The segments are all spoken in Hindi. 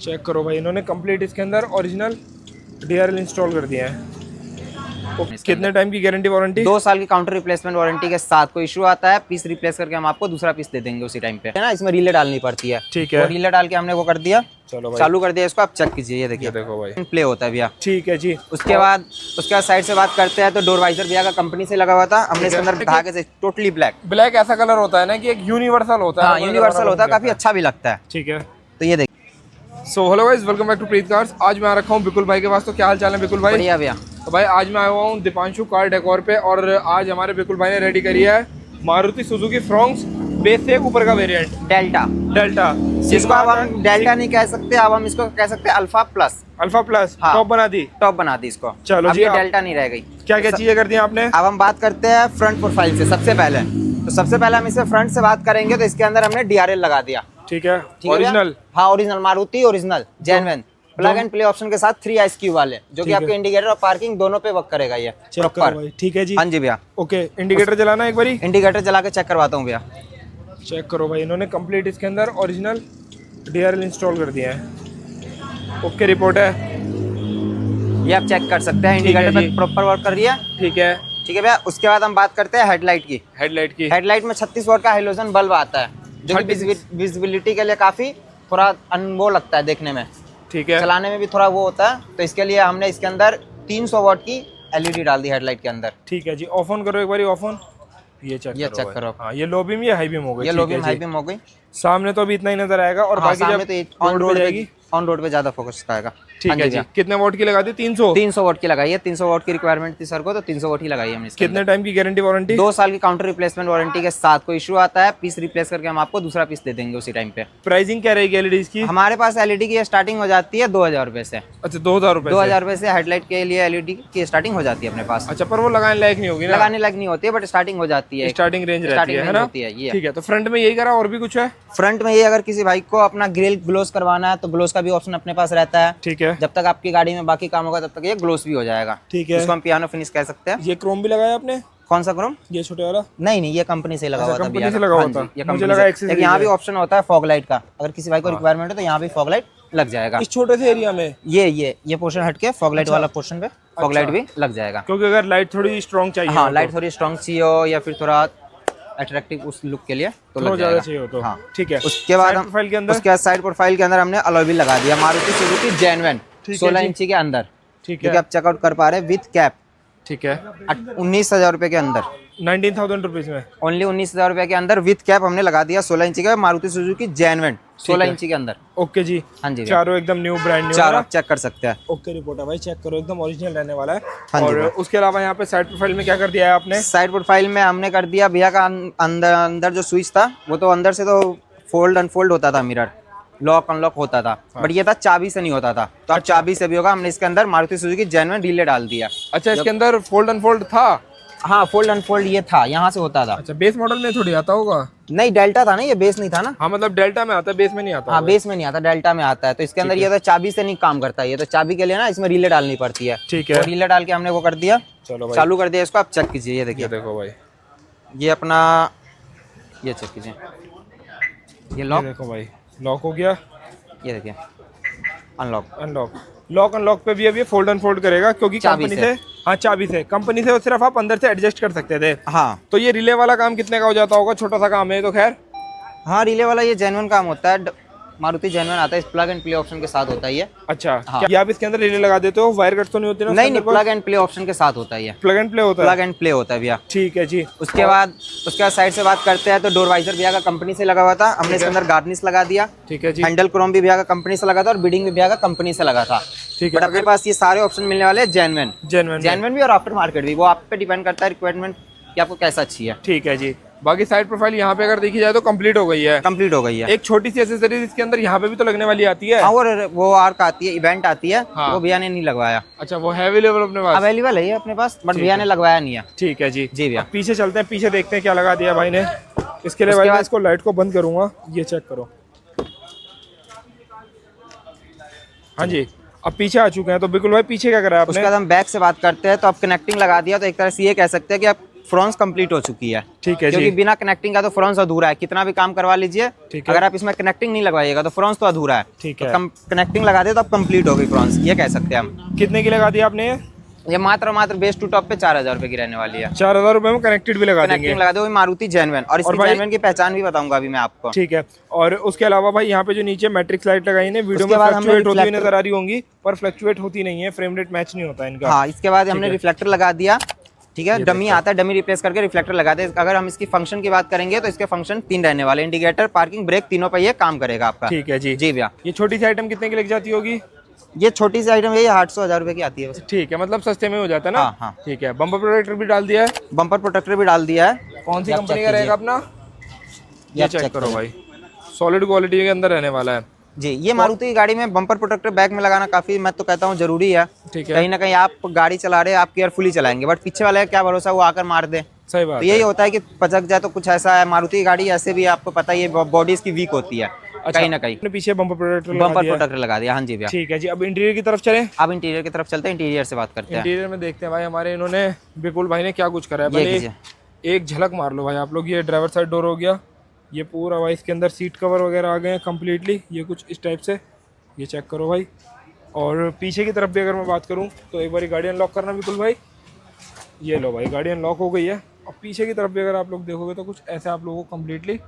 चेक करो भाई, इन्होंने कंप्लीट इसके अंदर ओरिजिनल DRL इंस्टॉल कर दिया है। कितने टाइम की गारंटी वारंटी? 2 साल की काउंटर रिप्लेसमेंट वारंटी के साथ। कोई इशू आता है पीस रिप्लेस करके हम आपको दूसरा पीस दे देंगे उसी टाइम पे, है ना। इसमें रीले डालनी पड़ती है। ठीक है। वो रीले डाल के हमने वो कर दिया, चलो भाई चालू कर दिया इसको। आप चेक कीजिए, ये देखिए, देखो भाई प्ले होता है भैया। ठीक है जी। उसके बाद साइड से बात करते हैं तो डोर वाइजर भैया का कंपनी से लगा हुआ था हमने इसके अंदर धागे से टोटली ब्लैक ऐसा कलर होता है ना कि एक यूनिवर्सल होता है। हाँ, यूनिवर्सल होता है, काफी अच्छा भी लगता है। ठीक है, तो ये देखिए। So hello guys, welcome back to Preet Cars. आज मैं आ रखा हूँ बिकुल भाई के पास। तो क्या हाल चाल है बिकुल भाई? बढ़िया भैया। तो भाई आज मैं आया हुआ हूँ दीपांशु कार डेकोर पे, और आज हमारे बिकुल भाई ने रेडी करी है मारुति सुजुकी फ्रॉन्क्स बेस से ऊपर का वेरिएंट डेल्टा। जिसको अब हम डेल्टा नहीं कह सकते, अब हम इसको कह सकते हैं अल्फा प्लस। हाँ। टॉप बना दी इसको। चलो अब जी, ये डेल्टा नहीं रह गई। क्या चीजें कर दी आपने? अब हम बात करते हैं फ्रंट प्रोफाइल से। सबसे पहले हम इसे फ्रंट से बात करेंगे तो इसके अंदर हमने DRL लगा दिया। ठीक है, ओरिजिनल। हाँ, original Maruti, original genuine plug and play option के साथ 3 ISQ वाले, जो कि आपके इंडिकेटर और पार्किंग दोनों पे वर्क करेगा ये प्रॉपर। ठीक है जी। हाँ जी भैया। ओके, इंडिकेटर जलाना एक बारी। इंडिकेटर जला के चेक करवाता हूँ भैया। चेक करो भाई, इन्होंने कंप्लीट इसके अंदर ओरिजिनल DRL इंस्टॉल कर दिया है। ओके, रिपोर्ट है, ये आप चेक कर सकते हैं। इंडिकेटर पे प्रॉपर वर्क कर रही है। ठीक है भैया। उसके बाद हम बात करते हैं हेडलाइट की। हेडलाइट में 36 वॉट का हेलोजन बल्ब आता है, जो कि विजिबिलिटी के लिए काफी थोड़ा वो लगता है देखने में। ठीक है, चलाने में भी थोड़ा वो होता है। तो इसके लिए हमने इसके अंदर 300 वॉट की LED डाल दी हेडलाइट के अंदर। ठीक है जी। ऑफ ऑन करो एक बारी, ऑफ ऑन। ये चेक करो। हाँ, ये लो बीम, ये हाई बीम हो गई। ये लो बीम हाई बीम हो गई। सामने तो अभी इतना ही नजर आएगा, और बाकी सामने जब तो ऑन रोड पे ज्यादा फोकस आएगा। ठीक है जी। कितने वोट की लगा दी? 300 वोट की लगाई है। 300 वोट की रिक्वायरमेंट थी सर को, तो 300 वोट ही लगाई हमने। कितने टाइम की गारंटी वारंटी? 2 साल की काउंटर रिप्लेसमेंट वारंटी के साथ। कोई इशू आता है पीस रिप्लेस करके हम आपको दूसरा पीस दे देंगे उसी टाइम पे। प्राइसिंग क्या रहेगी एलईडी की? हमारे पास LED की स्टार्टिंग हो जाती है 2000 रुपए से। अच्छा, 2000 रुपए से हेडलाइट के लिए LED की स्टार्टिंग हो जाती है अपने पास। अच्छा, पर वो लगाने लायक नहीं होगी ना? लगाने लायक नहीं होती है, बट स्टार्टिंग हो जाती है। स्टार्टिंग रेंज रहती है ना? ये ठीक है। तो फ्रंट में यही करा, और भी कुछ है? फ्रंट में ये, अगर किसी भाई को अपना ग्रिल ग्लोस करवाना है तो ग्लोस का भी ऑप्शन अपने पास रहता है। ठीक है। जब तक आपकी गाड़ी में बाकी काम होगा तब तक ये ग्लोस भी हो जाएगा। ठीक है। उसको हम पियानो फिनिश कह सकते हैं। ये क्रोम भी लगाया आपने? कौन सा क्रोम? ये छोटे वाला? नहीं, ये कंपनी से लगा हुआ था। कंपनी से लगा हुआ था। मुझे लगा एक्सेसरीज। यहाँ भी ऑप्शन होता है फॉग लाइट का। अगर किसी भाई को रिक्वायरमेंट है तो यहाँ भी फॉग लाइट लग जाएगा इस छोटे से एरिया में। ये पोर्शन हटके फॉग लाइट वाला पोर्शन पे फॉग लाइट भी लग जाएगा। क्योंकि अगर लाइट थोड़ी स्ट्रॉन्ग चाहिए, हाँ, लाइट थोड़ी स्ट्रॉन्ग चाहिए हो, या फिर थोड़ा अट्रैक्टिव उस लुक के लिए तो लग जाएगा। चाहिए तो। हाँ, ठीक है। उसके बाद उसके साइड प्रोफाइल के अंदर हमने अलॉय व्हील लगा दिया मारुति सुजुकी जेन्युइन 16 इंची के अंदर। ठीक है, आप चेकआउट कर पा रहे हैं विद कैप। ठीक है। 19,000 रुपए के अंदर, 19,000 रुपीज में ओनली 19,000 रुपए के अंदर विद कैप हमने लगा दिया 16 इंची का मारुति सुजुकी जेन्युइन 16 इंची के अंदर। ओके जी। हाँ जी, चारों एकदम न्यू, ब्रांड न्यू। चारों आप चेक कर सकते हैं। ओके, रिपोर्ट है भाई, चेक करो, एकदम ओरिजिनल रहने वाला है। हाँ जी। और उसके अलावा यहाँ पे साइड प्रोफाइल में क्या कर दिया है आपने? साइड प्रोफाइल में हमने कर दिया भैया का अंदर जो स्विच था वो तो अंदर से तो फोल्ड अनफोल्ड होता था, मिरर लॉक अनलॉक होता था। बट ये था चाबी से नहीं होता था, तो अब चाबी से भी होगा। हमने इसके अंदर मारुति सुजुकी जेन्युइन रिले डाल दिया। अच्छा, इसके अंदर फोल्ड अनफोल्ड था? हाँ, फोल्ड अनफोल्ड ये था, यहाँ से होता था। अच्छा, बेस मॉडल में थोड़ी आता होगा? नहीं, डेल्टा था ना, ये बेस नहीं था ना। हाँ, मतलब डेल्टा में आता है, बेस में नहीं आता। हाँ, बेस में नहीं आता, डेल्टा में आता है। तो इसके अंदर ये तो चाबी से नहीं काम करता है, ये तो चाबी के लिए ना इसमें रिले डालनी पड़ती है। ठीक है। रिले डाल के हमने वो कर दिया। चलो भाई, चालू कर दिया इसको। आप चेक कीजिए, ये देखिए। देखो भाई, ये अपना ये चेक कीजिए, ये लॉक देखो भाई, लॉक हो गया। ये देखिए अनलॉक लॉक अनलॉक पे भी अब ये फोल्ड अनफोल्ड करेगा, क्योंकि कंपनी से, हाँ चाबी से, कंपनी से सिर्फ आप अंदर से एडजस्ट कर सकते थे। हाँ, तो ये रिले वाला काम कितने का हो जाता होगा? छोटा सा काम है तो खैर। हाँ, रिले वाला ये जेन्युइन काम होता है, मारुति जेन्युइन आता है, इस प्लग एंड प्ले ऑप्शन के साथ होता है ये। अच्छा, हाँ। ये आप इसके अंदर रिले लगा देते हो, वायर कट तो नहीं होती ना? नहीं, प्लग एंड प्ले ऑप्शन के साथ होता है ये। प्लग एंड प्ले होता है? प्लग एंड प्ले होता है भैया। ठीक है जी। उसके बाद साइड से बात करते हैं तो डोर वाइजर भैया का कंपनी से लगा हुआ था, हमने इसके अंदर गार्निश लगा दिया। ठीक है जी। हैंडल क्रोम भी भैया का कंपनी से लगा था, और बिडिंग भी भैया का कंपनी से लगा था। ठीक है। बट अपने पास ये सारे ऑप्शन मिलने वाले हैं जेन्युइन भी और आफ्टर मार्केट भी। वो आप पे डिपेंड करता है रिक्वायरमेंट कि आपको कैसा चाहिए। ठीक है जी। बाकी साइड प्रोफाइल यहाँ पे अगर देखी जाए तो कंप्लीट हो गई है। कंप्लीट हो गई है। एक छोटी सी एक्सेसरीज इसके अंदर यहाँ पे भी तो लगने वाली आती है। हाँ, वो आर्क आती है, इवेंट आती है। हाँ। वो भैया ने नहीं लगवाया। अच्छा, वो है अवेलेबल अपने पास? अवेलेबल है ये अपने पास, बट भैया ने लगवाया नहीं है। ठीक है जी। जी भैया। अब पीछे चलते हैं, पीछे देखते हैं क्या लगा दिया भाई ने। इसके लिए भाई मैं इसको लाइट को बंद करूंगा, ये चेक करो। हाँ जी, अब पीछे आ चुके हैं। तो बिल्कुल भाई, पीछे क्या करा आपने? उसके बाद हम बैक से बात करते हैं तो अब कनेक्टिंग लगा दिया, तो एक तरह से ये कह सकते हैं कि अब फ्रॉन्स कंप्लीट हो चुकी है। ठीक है क्योंकि जी। बिना कनेक्टिंग का तो फ्रॉन्स अधूरा है, कितना भी काम करवा लीजिए, ठीक है। अगर आप इसमें कनेक्टिंग नहीं लगवाइएगा तो फ्रॉन्स तो अधूरा है। ठीक तो है। कनेक्टिंग लगा दे तो अब कंप्लीट हो गई फ्रॉन्स, ये कह सकते हैं हम। कितने की लगा दी आपने? ये मात्र बेस टू टॉप पे 4,000 रुपए की रहने वाली है। 4,000 रुपए में कनेक्टेड भी लगा देंगे। कनेक्टिंग लगा दो, वही मारुति जेन्युइन, और इसकी भाई- जेन्युइन की पहचान भी बताऊंगा अभी मैं आपको। ठीक है। और उसके अलावा भाई यहाँ पे जो नीचे मैट्रिक्स लाइट लगाई है वीडियो उसके में बाद हमने फ्लक्चुएट होती हुई reflector- नजर आ रही होंगी, पर फ्लक्चुएट होती नहीं है, फ्रेम रेट मैच नहीं होता है इनका। हाँ, इसके बाद हमने रिफ्लेक्टर लगा दिया। ठीक है, ये डमी आता है, डमी रिप्लेस करके रिफ्लेक्टर लगा दे। अगर हम इसकी फंक्शन की बात करेंगे तो इसके फंक्शन 3 रहने वाले, इंडिकेटर, पार्किंग, ब्रेक, तीनों पे ये काम करेगा आपका। ठीक है जी। जी भैया, ये छोटी सी आइटम कितने की लग जाती होगी? ये छोटी सी आइटम यही 800-1000 रुपए की आती है बस। ठीक है, मतलब सस्ते में हो जाता है ना। हाँ, हाँ। ठीक है। बम्पर प्रोटेक्टर भी डाल दिया है। बम्पर प्रोटेक्टर भी डाल दिया है। कौन सी ये आप कंपनी check का रहेगा कीजिए। अपना? ये आप चेक check करो कीजिए। भाई, सॉलिड क्वालिटी के अंदर रहने वाला है। जी, ये मारुति की गाड़ी में बम्पर प्रोटेक्टर बैक में लगाना काफी, मैं तो कहता हूँ, जरूरी है। ठीक है। कहीं ना कहीं आप गाड़ी चला रहे हैं, आप केयरफुली चलाएंगे, बट पीछे वाले का क्या भरोसा वो आकर मार दे। सही बात तो यही है। होता है कि पचक जाए तो कुछ ऐसा है। मारुति की गाड़ी ऐसे भी आपको पता ही है, बॉडी इसकी वीक होती है कहीं ना कहीं। अपने पीछे बम्पर प्रोटेक्टर लगा बम्पर दिया है। प्रोटेक्टर लगा दिया, हाँ जी भैया। ठीक है जी। अब इंटीरियर की तरफ चलें। अब इंटीरियर की तरफ चलते हैं, इंटीरियर से बात करते हैं। इंटीरियर में देखते हैं भाई हमारे इन्होंने बिल्कुल भाई ने क्या कुछ करा है। ये पहले कीजिए। एक झलक मार लो भाई आप लोग। ये ड्राइवर साइड डोर हो गया, ये पूरा भाई इसके अंदर सीट कवर वगैरह आ गए हैं कम्प्लीटली, ये कुछ इस टाइप से, ये चेक करो भाई। और पीछे की तरफ भी अगर मैं बात करूँ तो एक बार गाड़ी अनलॉक करना बिल्कुल भाई, ये लो भाई गाड़ी अनलॉक हो गई है। और पीछे की तरफ भी अगर आप लोग देखोगे तो कुछ ऐसे आप लोगों को कम्प्लीटली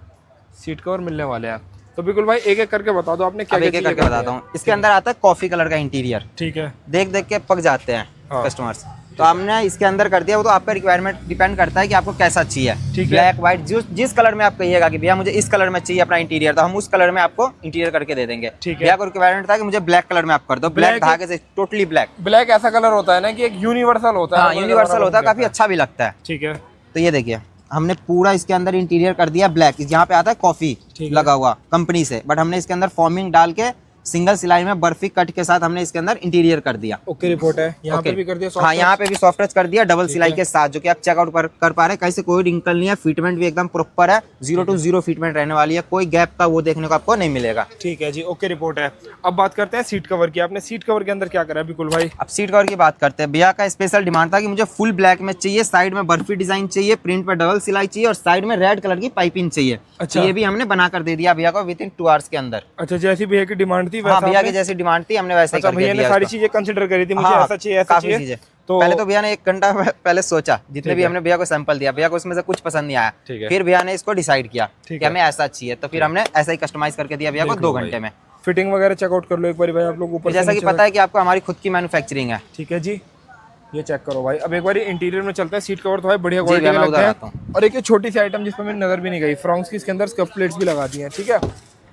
सीट कवर मिलने वाले हैं। तो बिल्कुल भाई एक एक करके बता दो आपने क्या अब एक एक करके बताता हूँ। इसके अंदर आता है कॉफी कलर का इंटीरियर, ठीक है। देख देख के पक जाते हैं हाँ। कस्टमर्स, तो हमने इसके अंदर कर दिया। वो तो आपका रिक्वायरमेंट डिपेंड करता है कि आपको कैसा चाहिए। ठीक है। ब्लैक व्हाइट जिस कलर में आप कहिएगा कि भैया मुझे इस कलर में चाहिए अपना इंटीरियर, तो हम उस कलर में आपको इंटीरियर करके दे देंगे। ठीक है। भैया को रिक्वायरमेंट था कि मुझे ब्लैक कलर में आप कर दो, ब्लैक Black- धागे से टोटली ब्लैक। ब्लैक ऐसा कलर होता है ना कि एक यूनिवर्सल होता है। हाँ, यूनिवर्सल होता है, काफी अच्छा भी लगता है। ठीक है। तो ये देखिए, हमने पूरा इसके अंदर इंटीरियर कर दिया ब्लैक। यहाँ पे आता है कॉफी ठीक है। लगा हुआ कंपनी से, बट हमने इसके अंदर फॉर्मिंग डाल के सिंगल सिलाई में बर्फी कट के साथ हमने इसके अंदर इंटीरियर कर दिया। ओके रिपोर्ट है। यहाँ पे ओके। भी कर दिया हाँ, यहाँ पे भी सॉफ्ट टच कर दिया डबल सिलाई है। के साथ, जो कि आप चेकआउट कर पा रहे हैं। कैसे कोई रिंकल नहीं है, फिटमेंट भी एकदम प्रॉपर है, 0 to 0 फिटमेंट रहने वाली है, कोई गैप का वो देखने को आपको नहीं मिलेगा। ठीक है जी, ओके रिपोर्ट है। अब बात करते हैं सीट कवर की। आपने सीट कवर के अंदर क्या करा है बिल्कुल भाई? अब सीट कवर की बात करते हैं। भैया का स्पेशल डिमांड था कि मुझे फुल ब्लैक में चाहिए, साइड में बर्फी डिजाइन चाहिए, प्रिंट पर डबल सिलाई चाहिए और साइड में रेड कलर की पाइपिंग चाहिए। अच्छा। तो ये भी हमने बना कर दे दिया भैया को विद इन 2 आवर्स के अंदर। अच्छा, जैसी भैया की डिमांड थी हाँ, वैसा भैया की आपने- जैसी डिमांड थी हमने वैसे ही अच्छा, करके भैया ने दिया सारी उसको। चीजें कंसिडर करी थी, मुझे हाँ, ऐसा चाहिए ऐसा काफी चाहिए। चीजें। तो पहले तो भैया ने 1 घंटा पहले सोचा, जितने ठीक भी है। हमने भैया को सैंपल दिया, भैया को उसमें से कुछ पसंद नहीं आया। ठीक है। फिर भैया ने इसको डिसाइड किया ठीक कि है। हमें ऐसा चाहिए, तो फिर हमने ऐसा ही कस्टमाइज करके दिया भैया को देख 2 लो भाई। घंटे में। फिटिंग वगैरह चेकआउट कर लो एक बार भाई आप लोग ऊपर से जैसा कि नीचे पता है कि आपको हमारी खुद की मैन्युफैक्चरिंग है। ठीक है जी, ये चेक करो भाई। अब एक बार इंटीरियर में चलता है। सीट कवर तो भाई बढ़िया जी क्वालिटी भैया, के मैं लगते उधर हैं। आता हूँ। और एक ये छोटी सी आइटम जिस पर मेरी नजर भी नहीं गई, फ्रॉन्क्स की इसके अंदर स्कफ प्लेट्स भी लगा दी हैं। ठीक है,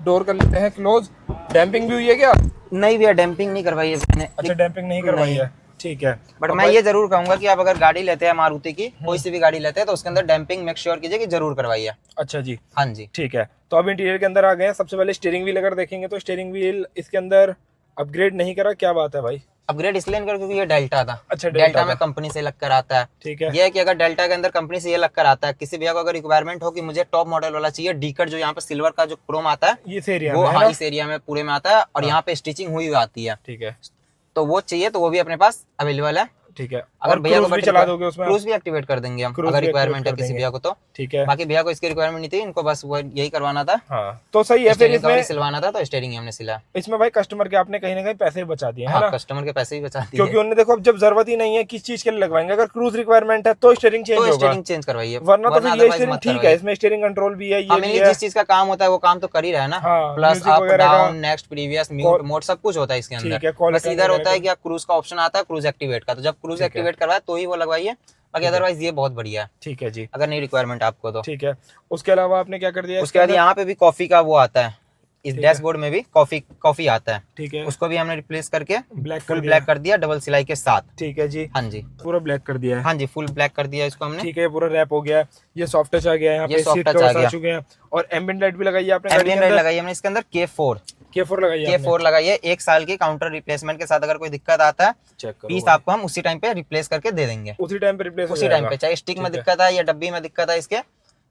डोर कर लेते हैं क्लोज। डैम्पिंग भी हुई है क्या? नहीं भैया, डैम्पिंग नहीं करवाई है मैंने। अच्छा, डैम्पिंग नहीं करवाई है। ठीक है। बट अब मैं भाई- ये जरूर कहूंगा कि आप अगर गाड़ी लेते हैं मारुति की, कोई सी भी गाड़ी लेते हैं, तो उसके अंदर डैम्पिंग मेक श्योर कीजिए कि जरूर करवाइए। अच्छा जी, हाँ जी। ठीक है। तो अब इंटीरियर के अंदर आ गए हैं। सबसे पहले स्टीयरिंग व्हील अगर देखेंगे तो स्टीयरिंग व्हील इसके अंदर अपग्रेड नहीं करा, क्या बात है भाई? अपग्रेड इसलिए नहीं कर क्योंकि ये डेल्टा था। अच्छा, डेल्टा था। में कंपनी से लग कर आता है। ठीक है। ये है कि अगर डेल्टा के अंदर कंपनी से ये लग कर आता है, किसी भैया को अगर रिक्वायरमेंट हो कि मुझे टॉप मॉडल वाला चाहिए, डीकट जो यहाँ पे सिल्वर का जो क्रोम आता है इस एरिया वो, में है हाँ, ना? इस एरिया में पूरे में आता है, और यहाँ पे स्टिचिंग हुई आती है, ठीक है। तो वो चाहिए तो वो भी अपने पास अवेलेबल है। ठीक है। अगर और भैया को क्रूज भी चला दोगे उसमें? क्रूज भी एक्टिवेट कर देंगे हम, क्रूज अगर भी रिक्वायरमेंट है activate कर किसी देंगे। भैया को तो। ठीक है। बाकी भैया को इसकी रिक्वायरमेंट नहीं थी, इनको बस वो यही करवाना था, हाँ, तो सही है। फिर स्टीयरिंग कवर ही इसमें सिलवाना था, तो स्टीयरिंग ही हमने सिला। इसमें भाई कस्टमर के आपने कहीं ना कहीं पैसे भी बचा दिए है हाँ, ना? कस्टमर के पैसे ही बचा दिए। क्योंकि उन्होंने देखो अब जब जरूरत ही नहीं है किस चीज के लिए लगवाएंगे, अगर क्रूज रिक्वायरमेंट है तो स्टीयरिंग चेंज तो होगा, स्टीयरिंग चेंज करवाइए, वरना तो फिर ये otherwise स्टीयरिंग मत ठीक है। करवाइए। इसमें स्टीयरिंग कंट्रोल भी है, ये हाँ, भी मेनली है। जिस चीज का काम होता है वो काम तो कर ही रहा है ना। हाँ, प्लस music अप वगैरह का- down, next, previous, mute, mode, सब कुछ होता है इसके ठीक है, अंदर। call बस attend इधर होता वगैरह है कि आप क्रूज का ऑप्शन आता है, क्रूज एक्टिवेट का, तो जब क्रूज एक्टिवेट करवाए तो ही वो लगवाइए, बाकी अदरवाइज ये बहुत बढ़िया है ठीक है जी, अगर नहीं रिक्वायरमेंट आपको तो। ठीक है। उसके अलावा आपने क्या कर दिया? उसके बाद यहाँ पे भी कॉफी का वो आता है, इस डैशबोर्ड में भी कॉफी आता है, ठीक है, उसको भी हमने रिप्लेस करके ब्लैक फुल ब्लैक कर दिया डबल सिलाई के साथ। ठीक है जी, हाँ जी, पूरा ब्लैक कर दिया है। हाँ जी, फुल ब्लैक कर दिया इसको हमने। ठीक है, पूरा रैप हो गया है। ये सॉफ्ट टच आ गया है, यहाँ ये पे soft सीट touch कवर्स आ आ गया। चुके हैं और एम्बिएंट लाइट भी लगाई है आपने गाड़ी के एम्बिएंट लाइट अंदर। लगाई है हमने इसके अंदर K4 K4 लगाई है आपने। K4 लगाई है। 1 साल की काउंटर रिप्लेसमेंट के साथ अगर कोई दिक्कत आता है, चेक करो पीस भाई। आपको हम उसी टाइम पे रिप्लेस करके दे देंगे, उसी टाइम पे रिप्लेस हो उसी टाइम जाएगा। पे, चाहे स्टिक में ठीक है। दिक्कत है या डब्बी में दिक्कत है, इसके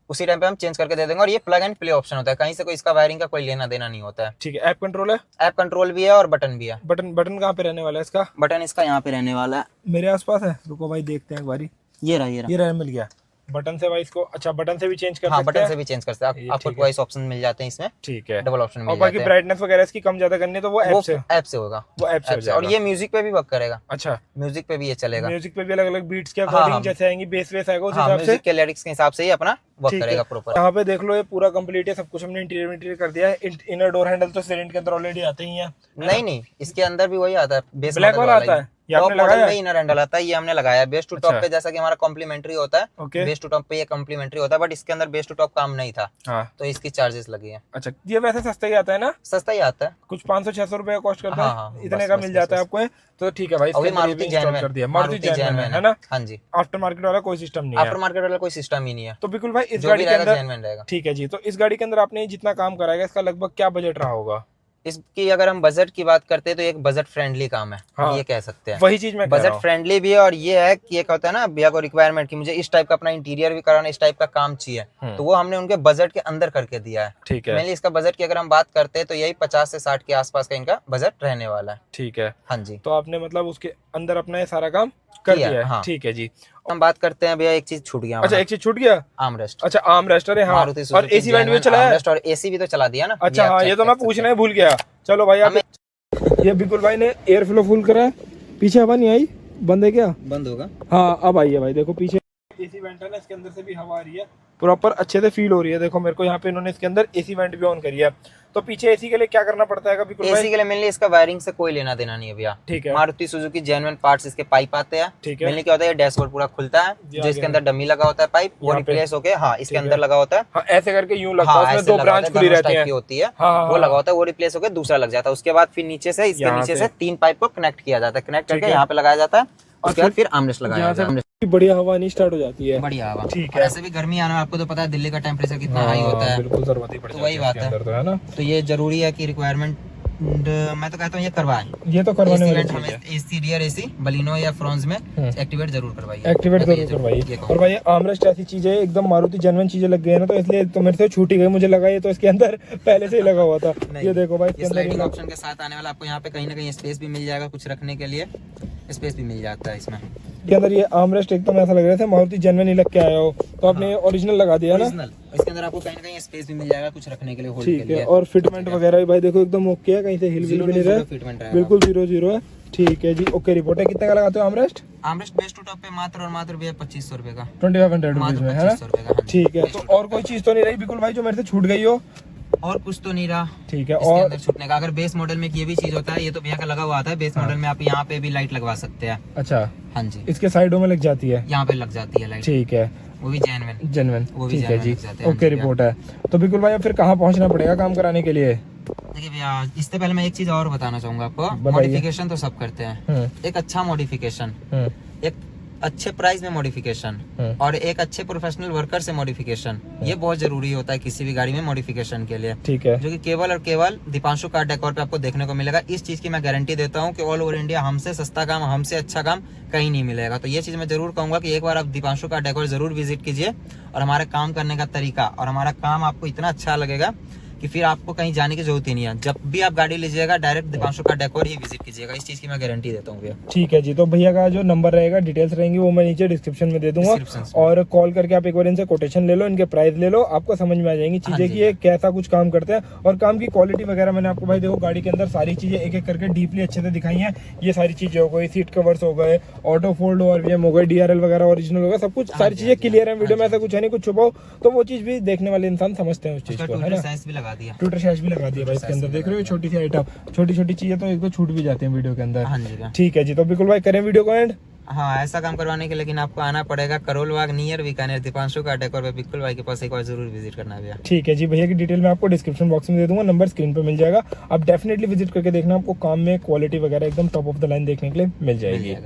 उसी टाइम पे हम चेंज करके दे देंगे। और ये प्लग एंड प्ले ऑप्शन होता है, कहीं से कोई इसका वायरिंग का कोई लेना देना नहीं होता है। ठीक है, ऐप कंट्रोल है। ऐप कंट्रोल भी है और बटन भी है। बटन कहाँ पे रहने वाला है इसका? बटन इसका यहाँ पे रहने वाला है, मेरे आसपास है, रुको भाई देखते हैं एक बारी। ये रहा। ये रहने मिल गया। बटन से वॉइस को, अच्छा बटन से भी चेंज कर हाँ सकते बटन हैं। से भी चेंज कर सकते हैं ये आप, आपको ठीक है। वॉइस ऑप्शन मिल जाते हैं इसमें, ठीक है। डबल ऑप्शन और मिल बाकी जाते हैं। ब्राइटनेस वगैरह इसकी कम ज्यादा करनी है तो वो वो ऐप से, ऐप से होगा, वो ऐप से हो ऐप से। और जाएगा। ये म्यूजिक पे भी वर्क करेगा, अच्छा, म्यूजिक पे भी ये चलेगा। म्यूजिक पे भी अलग अलग बीट्स के हाँ, अकॉर्डिंग हाँ। जैसे आएंगी, बेस वेस आएगा उस हाँ हिसाब से। म्यूजिक के लिरिक्स के हिसाब से ही अपना वर्क ठीक है। करेगा प्रॉपर। यहाँ पे देख लो ये पूरा कंप्लीट है, सब कुछ हमने इंटीरियर कर दिया है। इनर डोर हैंडल तो सेरेंट के अंदर ऑलरेडी आते ही हैं। नहीं, इसके अंदर भी वही आता है, बेस ब्लैक मॉडल वाला वाला आता ही। है, ये टॉप आपने मॉडल लगाया में है? इनर हैंडल आता है, ये हमने लगाया है। बेस टू अच्छा। टॉप पे जैसा कि हमारा कॉम्प्लीमेंट्री होता है, ओके। बेस टू टॉप पे ये कॉम्प्लीमेंट्री होता है, बट इसके अंदर बेस टू टॉप काम नहीं था, हाँ। तो इसकी चार्जेस लगी है। अच्छा, ये वैसे सस्ता ही आता है ना, सस्ता ही आता है, कुछ 500-600 रुपए का कॉस्ट करता हाँ, है, हाँ, इतने बस, का बस, मिल बस, जाता है बस। आपको ये। तो ठीक है भाई, इसके अभी अंदर ये भी मारुति इंस्टॉल जैनवन, कर दिया। मारुति मारुति जैनवन जैनवन है ना, हाँ जी। आफ्टर मार्केट वाला कोई सिस्टम नहीं है। आफ्टर मार्केट वाला कोई सिस्टम ही नहीं है, तो बिल्कुल भाई इस जो गाड़ी भी के रहेगा अंदर, जैनवन रहेगा। ठीक है जी, तो इस गाड़ी के अंदर आपने जितना काम कराएगा इसका लगभग क्या बजट रहा होगा? इसकी अगर हम बजट की बात करते हैं तो एक बजट फ्रेंडली काम है, हाँ, ये कह सकते हैं। वही चीज मैं कह रहा बजट हूँ। फ्रेंडली भी है, और ये है कि एक होता है ना भैया को रिक्वायरमेंट कि मुझे इस टाइप का अपना इंटीरियर भी कराना, इस टाइप का काम चाहिए, तो वो हमने उनके बजट के अंदर करके दिया है। ठीक है। मेनली इसका बजट की अगर हम बात करते हैं तो यही 50 से 60 के आसपास का इनका बजट रहने वाला है। ठीक है। हाँ जी, तो आपने मतलब उसके अंदर अपना ये सारा काम कर किया, दिया है। हाँ। ठीक है जी। हम बात करते हैं भैया, एक चीज छूट गया अच्छा, हमारा, एक चीज छूट गया। आर्मरेस्ट। अच्छा, आर्म रेस्टर है, हाँ। मारुति और सुजुकी एसी वेंट भी जैनवन चला है। आर्मरेस्ट, और एसी भी तो चला दिया ना। अच्छा, आप हाँ, check ये तो कर मैं सकते पूछना हैं। ही भूल गया। चलो भाई, आप हमें- ये बिल्कुल भाई ने एयर फ्लो फुल करा है। पीछे हवा नहीं आई, बंद है क्या? बंद होगा। हाँ, अब आई है भाई, देखो पीछे एसी वेंट है ना, इसके अंदर से भी हवा आ रही है, प्रॉपर अच्छे से फील हो रही है। देखो मेरे को यहाँ पे इन्होंने इसके अंदर एसी वेंट भी ऑन करी है। तो पीछे एसी के लिए क्या करना पड़ता है बिल्कुल एसी भाई? के लिए मेनली इसका वायरिंग से कोई लेना देना नहीं है भैया। ठीक है। मारुति सुजुकी जेन्युइन पार्ट्स इसके पाइप आते हैं। ठीक है। मेनली क्या होता है, ये डैशबोर्ड पूरा खुलता है, जो इसके अंदर डमी लगा होता है पाइप, वो यहाँ पे। रिप्लेस होके, हाँ इसके ठीक अंदर है। लगा होता है। हाँ, ऐसे करके यूं लगता है, हाँ उसमें ऐसे दो लगा ब्रांच होता है, खुली धनुष रहती टाइप है। की होती है, हाँ, हाँ, वो लगा होता है, वो रिप्लेस होकर दूसरा लग जाता है। उसके बाद फिर नीचे से, इसके यहाँ नीचे से। से 3 पाइप को कनेक्ट किया जाता है, कनेक्ट ठीक करके है। यहाँ पे लगाया जाता है। उसके बाद फिर फिर आर्मरेस्ट लगाया यहाँ जाता है। से बढ़िया हवा नहीं स्टार्ट हो जाती है। बढ़िया हवा। ठीक और है। ऐसे भी गर्मी आना, आपको तो पता है दिल्ली का टेम्परेचर कितना हाँ, हाई होता है, बिल्कुल जरूरत ही पड़ तो जाती वही है बात इसके है। अंदर, तो है ना। तो ये जरूरी है कि रिक्वायरमेंट, मैं तो कहता हूँ ये करवाएं। ये तो करवाने वाली चीज है। हमें एसी, रियर एसी, बलिनो या फ्रॉन्स में एक्टिवेट जरूर करवाइए। एक्टिवेट जरूर करवाइए। और भाई आर्मरेस्ट ऐसी चीज है, एकदम मारुति जेन्युइन चीजें लग गई है ना, तो इसलिए तो मेरे से छूट ही गई। मुझे लगा ये तो इसके अंदर पहले से ही लगा हुआ था। ये देखो भाई, इसके अंदर स्लाइडिंग ऑप्शन के साथ आने वाला, आपको यहाँ पे कहीं ना कहीं स्पेस भी मिल जाएगा, कुछ रखने के लिए स्पेस भी मिल जाता है इसमें। के अंदर ये आर्मरेस्ट एकदम ऐसा लग रहा था मारुति जेन्युइन ही लग के आया हो, तो आपने ओरिजिनल लगा दिया ना। ओरिजिनल। इसके अंदर आपको कहीं ना कहीं स्पेस भी मिल जाएगा, कुछ रखने के लिए, होल्ड के ठीक है। लिए। और फिटमेंट वगैरह भी भाई देखो एकदम ओके है, कहीं से हिल भी नहीं रहा है, फिटमेंट है बिल्कुल 0-0 है। ठीक है जी, ओके रिपोर्ट है। कितने का लगाते हो armrest? Armrest base to top पे मात्र और मात्र भैया 2500 रुपए का, 2500 रुपीज मात्र में, है ना? 2500 रुपए का। हाँ जी। ठीक है। तो और कोई चीज तो नहीं रही बिल्कुल भाई जो मेरे से छूट गई हो? और कुछ तो नहीं रहा। ठीक है। इसके और अंदर छूटने का, अगर बेस मॉडल में ये भी चीज होता है, ये तो भैया का लगा हुआ आता है, बेस मॉडल में आप यहाँ पे भी लाइट लगवा सकते हैं। अच्छा, हाँ जी, इसके साइडों में लग जाती है, यहाँ पे लग जाती है लाइट, ठीक है, वो भी जेन्युइन। जेन्युइन। वो भी ठीक है genuine जी, लग जाते हैं, ओके रिपोर्ट है। तो बिल्कुल भाई अब फिर कहाँ पहुँचना पड़ेगा काम कराने के लिए? देखिए भैया, इससे पहले मैं एक चीज और बताना चाहूंगा आपको। बताइए। मॉडिफिकेशन तो सब करते हैं, हम्म, एक अच्छा मॉडिफिकेशन, हम्म, एक अच्छे प्राइस में मॉडिफिकेशन, और एक अच्छे प्रोफेशनल वर्कर से मॉडिफिकेशन, ये बहुत जरूरी होता है किसी भी गाड़ी में मॉडिफिकेशन के लिए। ठीक है। जो कि केवल और केवल दीपांशु कार डेकोर पे आपको देखने को मिलेगा। इस चीज की मैं गारंटी देता हूँ कि ऑल ओवर इंडिया हमसे सस्ता काम, हमसे अच्छा काम कहीं नहीं मिलेगा। तो ये चीज मैं जरूर कहूंगा कि एक बार आप दीपांशु कार डेकोर जरूर विजिट कीजिए, और हमारे काम करने का तरीका और हमारा काम आपको इतना अच्छा लगेगा कि फिर आपको कहीं जाने की जरूरत ही नहीं है। जब भी आप गाड़ी लीजिएगा डायरेक्ट दीपांशु कार डेकोर ही विजिट कीजिएगा, इस चीज की मैं गारंटी देता हूँ भैया। ठीक है जी। तो भैया का जो नंबर रहेगा, डिटेल्स रहेंगी, वो मैं नीचे डिस्क्रिप्शन में दे दूंगा, Description और कॉल करके आप एक बार इनसे कोटेशन ले लो, इनके प्राइस ले लो, आपको समझ में आ जाएंगी चीजें कि ये कैसा कुछ काम करते हैं, और काम की क्वालिटी वगैरह मैंने आपको भाई देखो गाड़ी के अंदर सारी चीजें एक एक करके डीपली अच्छे से दिखाई हैं। ये सारी चीजें हो गई, सीट कवर्स हो गए, ऑटो फोल्ड ORVM हो गए, DRL वगैरह ओरिजिनल हो गया, सब कुछ सारी चीजें क्लियर है वीडियो में, ऐसा कुछ है नहीं कुछ छुपाओ, तो वो चीज भी देखने वाले इंसान समझते हैं उस चीज को, है ना। साइंस भी लगा दिया, ट्विटर शैश भी लगा दिया भाई इसके अंदर, देख रहे हो छोटी सी आइटम, छोटी छोटी चीजें तो एक दो छूट भी जाती हैं वीडियो के अंदर। हाँ जी। ठीक है जी। तो बिल्कुल भाई करें वीडियो को एंड। हाँ, ऐसा काम करवाने के लेकिन आपको आना पड़ेगा Karol Bagh near Bikaner, Deepanshu car decor पे बिल्कुल भाई के पास एक बार जरूर विजिट करना है भैया। ठीक है जी। भैया की डिटेल मैं आपको डिस्क्रिप्शन बॉक्स में दे दूंगा, नंबर स्क्रीन पे मिल जाएगा, आप डेफिनेटली विजिट करके देखना, आपको काम में क्वालिटी वगैरह एकदम टॉप ऑफ द लाइन देखने के लिए मिल जाएगी।